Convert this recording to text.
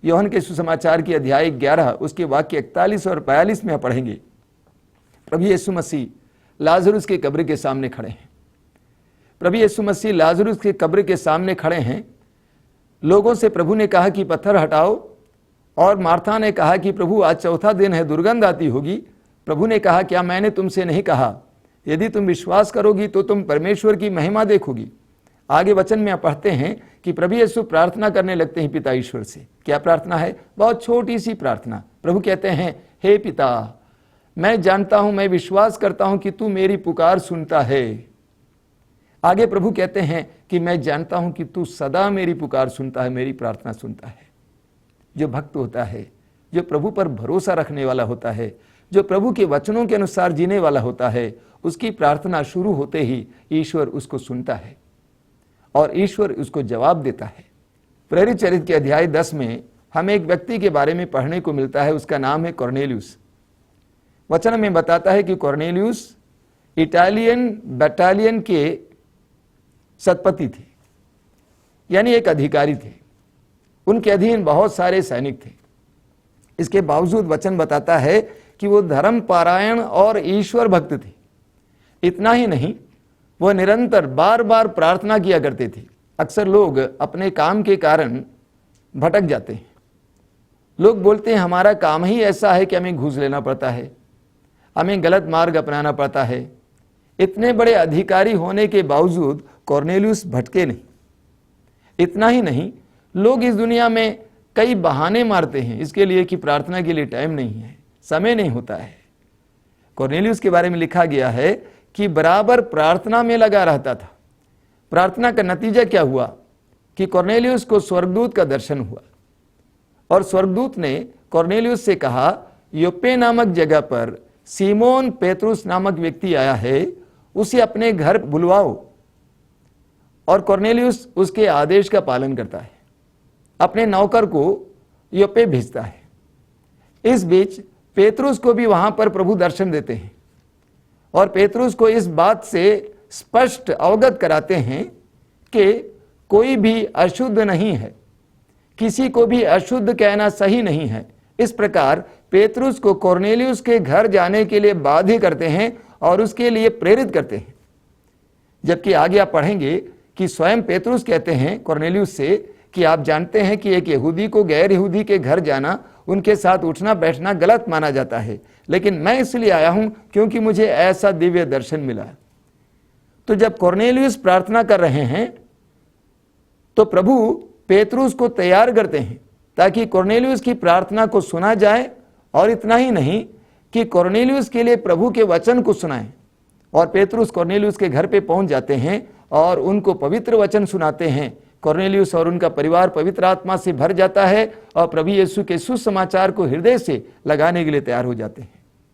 यूहन्ना के सुसमाचार की अध्याय 11 उसके वाक्य 41 और 42 में पढ़ेंगे। प्रभु यीशु मसीह लाजरुस के कब्र के सामने खड़े हैं। प्रभु यीशु मसीह लाजरुस के कब्र के सामने खड़े हैं। लोगों से प्रभु ने कहा कि पत्थर हटाओ, और मार्था ने कहा कि प्रभु आज चौथा दिन है, दुर्गंध आती होगी। प्रभु ने कहा, क्या मैंने तुमसे नहीं कहा, यदि तुम विश्वास करोगी तो तुम परमेश्वर की महिमा देखोगी। आगे वचन में आप पढ़ते हैं कि प्रभु यीशु प्रार्थना करने लगते हैं पिता ईश्वर से। क्या प्रार्थना है? बहुत छोटी सी प्रार्थना। प्रभु कहते हैं, हे पिता, मैं जानता हूं, मैं विश्वास करता हूं कि तू मेरी पुकार सुनता है। आगे प्रभु कहते हैं कि मैं जानता हूं कि तू सदा मेरी पुकार सुनता है, मेरी प्रार्थना सुनता है। जो भक्त होता है, जो प्रभु पर भरोसा रखने वाला होता है, जो प्रभु के वचनों के अनुसार जीने वाला होता है, उसकी प्रार्थना शुरू होते ही ईश्वर उसको सुनता है और ईश्वर उसको जवाब देता है। प्रेरित चरित्र के अध्याय 10 में हमें एक व्यक्ति के बारे में पढ़ने को मिलता है। उसका नाम है कॉर्नेलियुस। वचन में बताता है कि कॉर्नेलियुस इटालियन बटालियन के सतपति थे, यानी एक अधिकारी थे। उनके अधीन बहुत सारे सैनिक थे। इसके बावजूद वचन बताता है कि वो धर्म पारायण और ईश्वर भक्त थे। इतना ही नहीं, वह निरंतर बार बार प्रार्थना किया करते थे। अक्सर लोग अपने काम के कारण भटक जाते हैं। लोग बोलते हैं हमारा काम ही ऐसा है कि हमें घूस लेना पड़ता है, हमें गलत मार्ग अपनाना पड़ता है। इतने बड़े अधिकारी होने के बावजूद कॉर्नेलियुस भटके नहीं। इतना ही नहीं, लोग इस दुनिया में कई बहाने मारते हैं इसके लिए कि प्रार्थना के लिए टाइम नहीं है, समय नहीं होता है। कॉर्नेलियुस के बारे में लिखा गया है कि बराबर प्रार्थना में लगा रहता था। प्रार्थना का नतीजा क्या हुआ कि कॉर्नेलियुस को स्वर्गदूत का दर्शन हुआ, और स्वर्गदूत ने कॉर्नेलियुस से कहा, योप्पे नामक जगह पर सीमोन पेतरुस नामक व्यक्ति आया है, उसे अपने घर बुलवाओ। और कॉर्नेलियुस उसके आदेश का पालन करता है, अपने नौकर को योप्पे भेजता है। इस बीच पेतरुस को भी वहां पर प्रभु दर्शन देते हैं और पेतरुस को इस बात से स्पष्ट अवगत कराते हैं कि कोई भी अशुद्ध नहीं है, किसी को भी अशुद्ध कहना सही नहीं है। इस प्रकार पेतरुस को कॉर्नेलियुस के घर जाने के लिए बाध्य करते हैं और उसके लिए प्रेरित करते हैं। जबकि आगे आप पढ़ेंगे कि स्वयं पेतरुस कहते हैं कॉर्नेलियुस से कि आप जानते हैं कि एक यहूदी को गैर यहूदी के घर जाना, उनके साथ उठना बैठना गलत माना जाता है, लेकिन मैं इसलिए आया हूं क्योंकि मुझे ऐसा दिव्य दर्शन मिला। तो जब कॉर्नेलियुस प्रार्थना कर रहे हैं तो प्रभु पेतरुस को तैयार करते हैं ताकि कॉर्नेलियुस की प्रार्थना को सुना जाए, और इतना ही नहीं कि कॉर्नेलियुस के लिए प्रभु के वचन को सुनाएं। और पेतरुस कॉर्नेलियुस के घर पे पहुंच जाते हैं और उनको पवित्र वचन सुनाते हैं। कॉर्नेलियुस और उनका परिवार पवित्र आत्मा से भर जाता है और प्रभु यीशु के सुसमाचार को हृदय से लगाने के लिए तैयार हो जाते हैं।